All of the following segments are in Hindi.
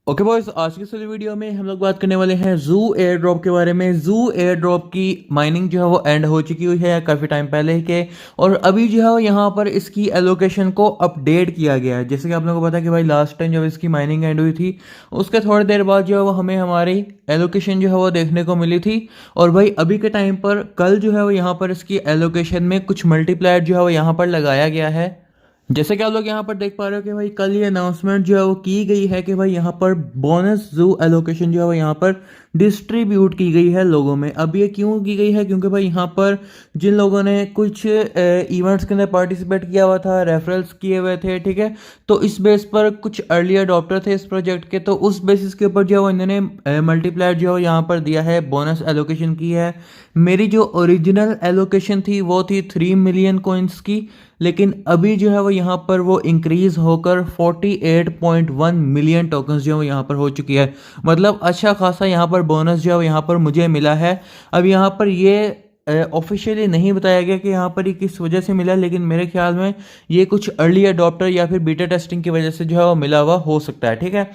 ओके बॉयज, आज की इस वीडियो में हम लोग बात करने वाले हैं जू एयर ड्रॉप के बारे में। जू एयर ड्रॉप की माइनिंग जो है वो एंड हो चुकी हुई है काफ़ी टाइम पहले के, और अभी जो है वो यहाँ पर इसकी एलोकेशन को अपडेट किया गया है। जैसे कि आप लोगों को पता है कि भाई लास्ट टाइम जब इसकी माइनिंग एंड हुई थी उसके थोड़ी देर बाद जो है वो हमें हमारी एलोकेशन जो है वो देखने को मिली थी। और भाई अभी के टाइम पर कल जो है वो यहाँ पर इसकी एलोकेशन में कुछ मल्टीप्लायर जो है वो यहाँ पर लगाया गया है। जैसे कि आप लोग यहाँ पर देख पा रहे हो कि भाई कल ये अनाउंसमेंट जो है वो की गई है कि भाई यहाँ पर बोनस जू एलोकेशन जो है वो यहाँ पर डिस्ट्रीब्यूट की गई है लोगों में। अब ये क्यों की गई है? क्योंकि भाई यहाँ पर जिन लोगों ने कुछ इवेंट्स के अंदर पार्टिसिपेट किया हुआ था, रेफरल्स किए हुए थे, ठीक है, तो इस बेस पर कुछ अर्ली अडॉप्टर थे इस प्रोजेक्ट के, तो उस बेसिस के ऊपर जो है वो इन्होंने मल्टीप्लायर जो है यहाँ पर दिया है, बोनस एलोकेशन की है। मेरी जो ओरिजिनल एलोकेशन थी वो थी 3 मिलियन कॉइन्स की, लेकिन अभी जो है वो यहाँ पर वो इंक्रीज होकर 48.1 मिलियन टोकन्स जो है वो यहाँ पर हो चुकी है। मतलब अच्छा खासा यहाँ पर बोनस जो है वो यहाँ पर मुझे मिला है। अब यहाँ पर ये ऑफिशियली नहीं बताया गया कि यहाँ पर ये किस वजह से मिला, लेकिन मेरे ख्याल में ये कुछ अर्ली अडॉप्टर या फिर बीटा टेस्टिंग की वजह से जो है वो मिला हुआ हो सकता है, ठीक है।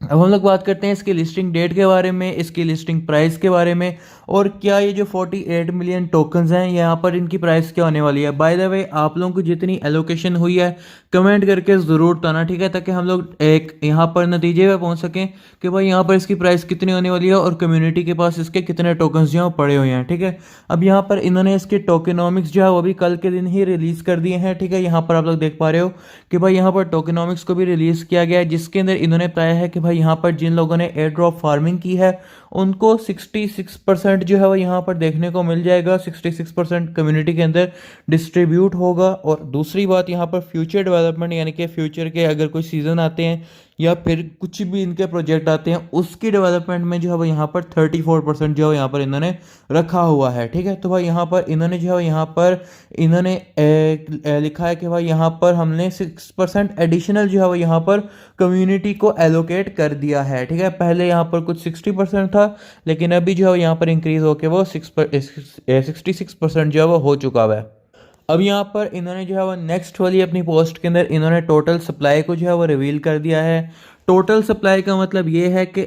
अब हम लोग बात करते हैं इसकी लिस्टिंग डेट के बारे में, इसकी लिस्टिंग प्राइस के बारे में, और क्या ये जो 48 मिलियन टोकन्स हैं यहाँ पर इनकी प्राइस क्या होने वाली है। बाय द वे, आप लोगों को जितनी एलोकेशन हुई है कमेंट करके ज़रूर बताना, ठीक है, ताकि हम लोग एक यहाँ पर नतीजे पे पहुँच सकें कि भाई यहाँ पर इसकी प्राइस कितनी होने वाली है और कम्युनिटी के पास इसके कितने टोकन्स जो हैं पड़े हुए हैं, ठीक है। अब यहाँ पर इन्होंने इसके टोकेनॉमिक्स जो है वो भी कल के दिन ही रिलीज़ कर दिए हैं, ठीक है। यहाँ पर आप लोग देख पा रहे हो कि भाई यहाँ पर टोकेनॉमिक्स को भी रिलीज़ किया गया है, जिसके अंदर इन्होंने बताया है कि भाई यहाँ पर जिन लोगों ने एयर ड्रॉप फार्मिंग की है उनको 66% जो है वो यहाँ पर देखने को मिल जाएगा। 66% कम्युनिटी के अंदर डिस्ट्रीब्यूट होगा। और दूसरी बात, यहाँ पर फ्यूचर डेवलपमेंट यानी कि फ्यूचर के अगर कोई सीज़न आते हैं या फिर कुछ भी इनके प्रोजेक्ट आते हैं उसकी डेवलपमेंट में जो है वो यहाँ पर 34% जो है यहाँ पर इन्होंने रखा हुआ है, ठीक है। तो भाई यहाँ पर इन्होंने जो है यहाँ पर इन्होंने लिखा है कि भाई यहाँ पर हमने 6% एडिशनल जो है वो यहाँ पर कम्युनिटी को एलोकेट कर दिया है, ठीक है। पहले यहाँ पर कुछ 60% था, लेकिन अभी जो है यहाँ पर इंक्रीज होकर वो 66% जो है वो हो चुका है। अब यहाँ पर इन्होंने जो है वो नेक्स्ट वाली अपनी पोस्ट के अंदर इन्होंने टोटल सप्लाई को जो है वो रिवील कर दिया है। टोटल सप्लाई का मतलब ये है कि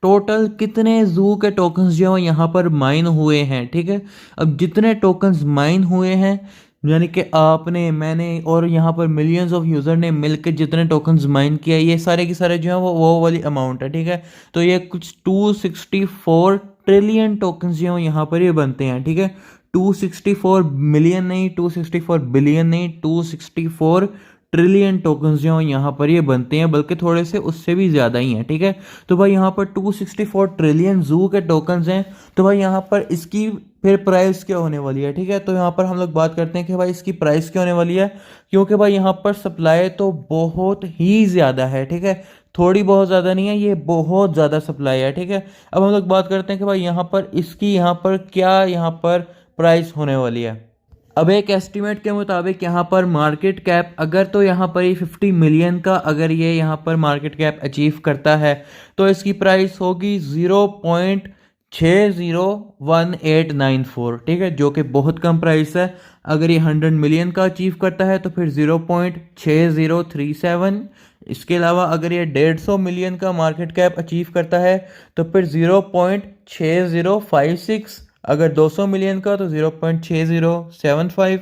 टोटल कितने जू के टोकन्स जो है यहाँ पर माइन हुए हैं, ठीक है। अब जितने टोकन्स माइन हुए हैं यानी कि आपने, मैंने और यहाँ पर मिलियंस ऑफ यूज़र ने मिलकर जितने टोकन्स माइन किया, ये सारे के सारे जो है वो वाली अमाउंट है, ठीक है। तो ये कुछ 264 ट्रिलियन टोकन्स जो है यहाँ पर ये बनते हैं, ठीक है। 264 मिलियन नहीं, 264 बिलियन नहीं, 264 ट्रिलियन टोकन्स जो हैं यहाँ पर ये बनते हैं, बल्कि थोड़े से उससे भी ज़्यादा ही हैं, ठीक है। तो भाई यहाँ पर 264 ट्रिलियन जू के टोकन्स हैं। तो भाई यहाँ पर इसकी फिर प्राइस क्या होने वाली है, ठीक है। तो यहाँ पर हम लोग बात करते हैं कि भाई इसकी प्राइस क्या होने वाली है, क्योंकि भाई यहाँ पर सप्लाई तो बहुत ही ज़्यादा है, ठीक है। थोड़ी बहुत ज़्यादा नहीं है, ये बहुत ज़्यादा सप्लाई है, ठीक है। अब हम लोग बात करते हैं कि भाई यहाँ पर इसकी यहाँ पर क्या यहाँ पर प्राइस होने वाली है। अब एक एस्टीमेट के मुताबिक यहाँ पर मार्केट कैप अगर, तो यहाँ पर ये 50 मिलियन का अगर ये यहाँ पर मार्केट कैप अचीव करता है तो इसकी प्राइस होगी 0.601894, ठीक है, जो कि बहुत कम प्राइस है। अगर ये 100 मिलियन का अचीव करता है तो फिर 0.6037। इसके अलावा अगर ये 150 मिलियन का मार्केट कैप अचीव करता है तो फिर 0.6056। अगर 200 मिलियन का तो 0.6075।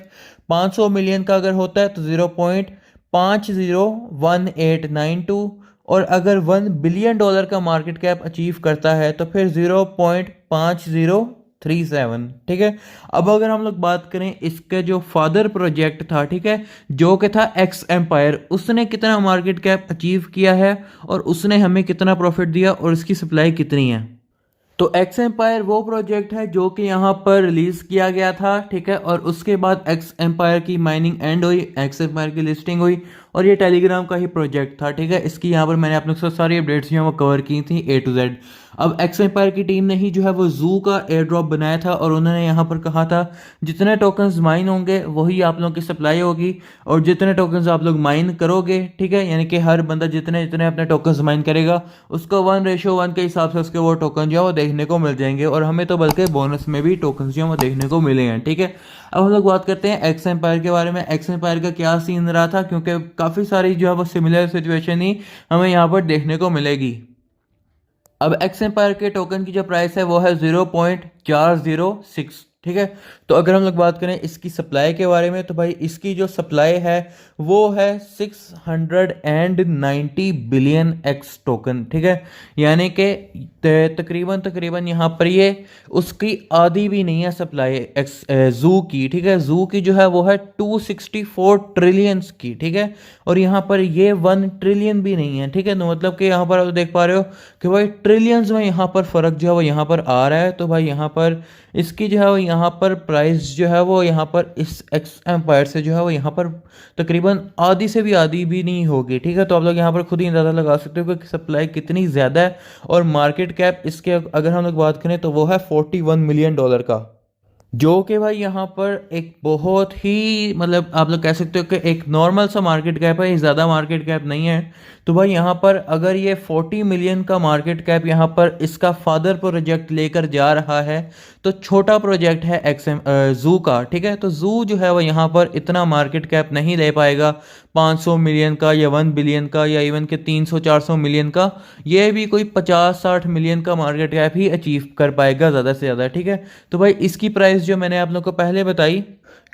500 मिलियन का अगर होता है तो 0.501892। और अगर $1 बिलियन का मार्केट कैप अचीव करता है तो फिर 0.5037, ठीक है। अब अगर हम लोग बात करें इसका जो फादर प्रोजेक्ट था, ठीक है, जो कि था एक्स एम्पायर, उसने कितना मार्केट कैप अचीव किया है और उसने हमें कितना प्रॉफिट दिया और इसकी सप्लाई कितनी है। तो एक्स एम्पायर वो प्रोजेक्ट है जो कि यहाँ पर रिलीज किया गया था, ठीक है, और उसके बाद एक्स एम्पायर की माइनिंग एंड हुई, एक्स एम्पायर की लिस्टिंग हुई, और ये टेलीग्राम का ही प्रोजेक्ट था, ठीक है। इसकी यहाँ पर मैंने आप लोग के साथ सारी अपडेट्स जो है वो कवर की थी A to Z। अब एक्स एम्पायर की टीम ने ही जो है वो जू का एयर ड्रॉप बनाया था और उन्होंने यहाँ पर कहा था जितने टोकन्स माइन होंगे वही आप लोगों की सप्लाई होगी, और जितने टोकन्स आप लोग माइन करोगे, ठीक है, यानी कि हर बंदा जितने जितने अपने टोकन्स माइन करेगा उसको 1:1 के हिसाब से उसके वो टोकन जो है वो देखने को मिल जाएंगे, और हमें तो बल्कि बोनस में भी टोकन्स जो है वो देखने को मिले हैं, ठीक है। अब हम लोग बात करते हैं एक्स एम्पायर के बारे में। एक्स एम्पायर का क्या सीन रहा था, क्योंकि काफ़ी सारी जो है वो सिमिलर सिचुएशन ही हमें यहाँ पर देखने को मिलेगी। अब एक्स एम्पायर के टोकन की जो प्राइस है वो है 0.406, ठीक है। तो अगर हम लोग बात करें इसकी सप्लाई के बारे में, तो भाई इसकी जो सप्लाई है वो है 690 बिलियन एक्स टोकन, ठीक है। यानी कि तकरीबन तकरीबन यहाँ पर ये उसकी आधी भी नहीं है सप्लाई एक्स जू की, ठीक है। जू की जो है वो है 264 ट्रिलियंस की, ठीक है। और यहाँ पर ये 1 ट्रिलियन भी नहीं है, ठीक है। तो मतलब कि यहाँ पर आप देख पा रहे हो कि भाई ट्रिलियंस में यहाँ पर फ़र्क जो है वो यहाँ पर आ रहा है। तो भाई यहाँ पर इसकी जो है वो यहाँ पर प्राइस जो है वो यहाँ पर इस एक्स एम्पायर से जो है वो यहाँ पर तकरीबन आधी से भी आधी भी नहीं होगी, ठीक है। तो आप लोग यहाँ पर खुद ही अंदाज़ा लगा सकते हो कि सप्लाई कितनी ज़्यादा है। और मार्केट कैप इसके अगर हम लोग बात करें तो वो है $41 मिलियन का, जो कि भाई यहाँ पर एक बहुत ही मतलब आप लोग कह सकते हो कि एक नॉर्मल सा मार्केट कैप है, ज़्यादा मार्केट कैप नहीं है। तो भाई यहाँ पर अगर ये 40 मिलियन का मार्केट कैप यहाँ पर इसका फादर प्रोजेक्ट लेकर जा रहा है, तो छोटा प्रोजेक्ट है एक्सएम जू का, ठीक है। तो जू जो है वो यहाँ पर इतना मार्केट कैप नहीं ले पाएगा 500 मिलियन का या 1 बिलियन का या इवन के 300-400 मिलियन का। ये भी कोई 50-60 मिलियन का मार्केट कैप ही अचीव कर पाएगा ज़्यादा से ज़्यादा, ठीक है। तो भाई इसकी प्राइस जो मैंने आप लोग को पहले बताई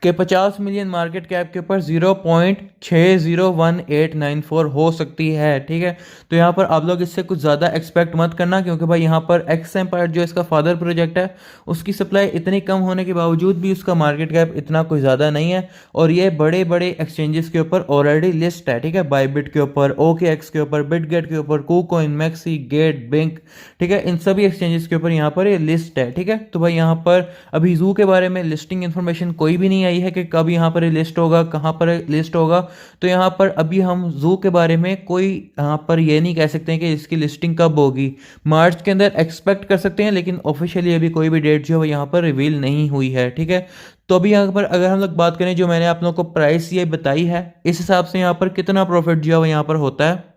कि 50 मिलियन मार्केट कैप के ऊपर 0.601894 हो सकती है, ठीक है। तो यहाँ पर आप लोग इससे कुछ ज़्यादा एक्सपेक्ट मत करना, क्योंकि भाई यहाँ पर एक्स एम्पायर जो इसका फादर प्रोजेक्ट है उसकी सप्लाई इतनी कम होने के बावजूद भी उसका मार्केट कैप इतना कोई ज़्यादा नहीं है। और ये बड़े बड़े एक्सचेंजेस के ऊपर ऑलरेडी लिस्ट है, ठीक है। बाईबिट के ऊपर, OKX के ऊपर, बिटगेट के ऊपर, KuCoin, मैक्सी, गेट, बैंक, ठीक है। इन सभी एक्सचेंजेस के ऊपर यहाँ पर ये लिस्ट है, ठीक है। तो भाई यहाँ पर अभी जू के बारे में लिस्टिंग इन्फॉर्मेशन कोई भी नहीं आई है कि कब यहाँ पर लिस्ट होगा, कहाँ पर लिस्ट होगा। तो यहाँ पर अभी हम जू के बारे में कोई यहाँ पर ये नहीं कह सकते हैं कि इसकी लिस्टिंग कब होगी। मार्च के अंदर एक्सपेक्ट कर सकते हैं, लेकिन ऑफिशियली अभी कोई भी डेट जो है वो यहाँ पर रिवील नहीं हुई है, ठीक है। तो अभी यहाँ पर अगर हम लोग बात करें, जो मैंने आप लोगों को प्राइस ये बताई है, इस हिसाब से यहाँ पर कितना प्रॉफिट जो है वो यहाँ पर होता है।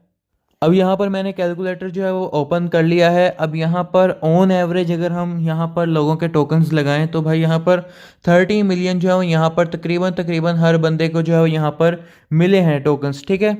अब यहाँ पर मैंने कैलकुलेटर जो है वो ओपन कर लिया है। अब यहाँ पर ऑन एवरेज अगर हम यहाँ पर लोगों के टोकन्स लगाएं, तो भाई यहाँ पर 30 मिलियन जो है वो यहाँ पर तकरीबन तकरीबन हर बंदे को जो है वो यहाँ पर मिले हैं टोकन्स, ठीक है।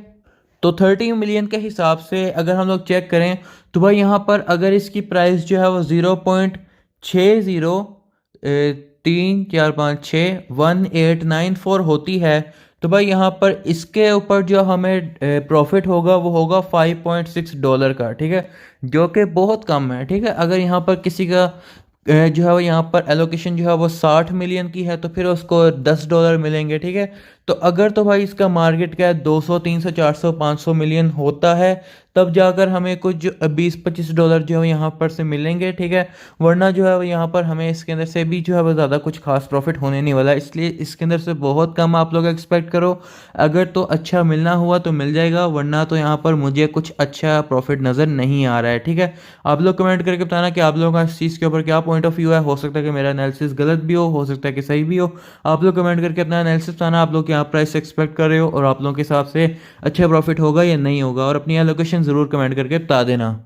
तो 30 मिलियन के हिसाब से अगर हम लोग चेक करें, तो भाई यहाँ पर अगर इसकी प्राइस जो है वो 0.6034 होती है, तो भाई यहाँ पर इसके ऊपर जो हमें प्रॉफिट होगा वो होगा $5.6 का, ठीक है। जो कि बहुत कम है, ठीक है। अगर यहाँ पर किसी का जो है वो यहाँ पर एलोकेशन जो है वो 60 मिलियन की है, तो फिर उसको $10 मिलेंगे, ठीक है। तो अगर तो भाई इसका मार्केट क्या है 200, 300, 400, 500 मिलियन होता है, तब जाकर हमें कुछ $20-25 जो है यहाँ पर से मिलेंगे, ठीक है। वरना जो है वो यहाँ पर हमें इसके अंदर से भी जो है वो ज़्यादा कुछ खास प्रॉफिट होने नहीं वाला, इसलिए इसके अंदर से बहुत कम आप लोग एक्सपेक्ट करो। अगर तो अच्छा मिलना हुआ तो मिल जाएगा, वरना तो यहाँ पर मुझे कुछ अच्छा प्रॉफिट नज़र नहीं आ रहा है, ठीक है। आप लोग कमेंट करके बताना कि आप लोगों का इस चीज़ के ऊपर क्या पॉइंट ऑफ व्यू है। हो सकता है कि मेरा एनालिसिस गलत भी हो सकता है कि सही भी हो। आप लोग कमेंट करके अपना एनालिसिस बताना, आप लोग क्या प्राइस एक्सपेक्ट कर रहे हो और आप लोगों के हिसाब से अच्छा प्रॉफिट होगा या नहीं होगा, और अपनी एलोकेशन ज़रूर कमेंट करके बता देना।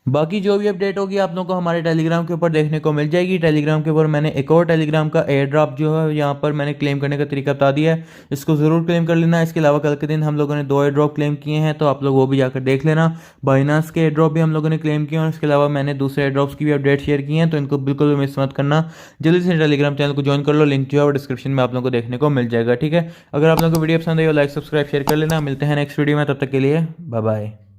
बाकी जो भी अपडेट होगी आप लोगों को हमारे टेलीग्राम के ऊपर देखने को मिल जाएगी। टेलीग्राम के ऊपर मैंने एक और टेलीग्राम का एयर ड्रॉप जो है यहाँ पर मैंने क्लेम करने का तरीका बता दिया है, इसको ज़रूर क्लेम कर लेना। इसके अलावा कल के दिन हम लोगों ने 2 एयर ड्रॉप क्लेम किए हैं, तो आप लोग वो भी जाकर देख लेना। बाइनांस के एयर ड्रॉप भी हम लोगों ने क्लेम किए हैं, और इसके अलावा मैंने दूसरे एयर ड्रॉप्स की भी अपडेट शेयर की हैं, तो इनको बिल्कुल भी मिस मत करना। जल्दी से टेलीग्राम चैनल को ज्वाइन कर लो, लिंक जो है वो डिस्क्रिप्शन में आप लोगों को देखने को मिल जाएगा, ठीक है। अगर आप लोगों को वीडियो पसंद आई हो लाइक सब्सक्राइब शेयर कर लेना। मिलते हैं नेक्स्ट वीडियो में, तब तक के लिए बाय बाय।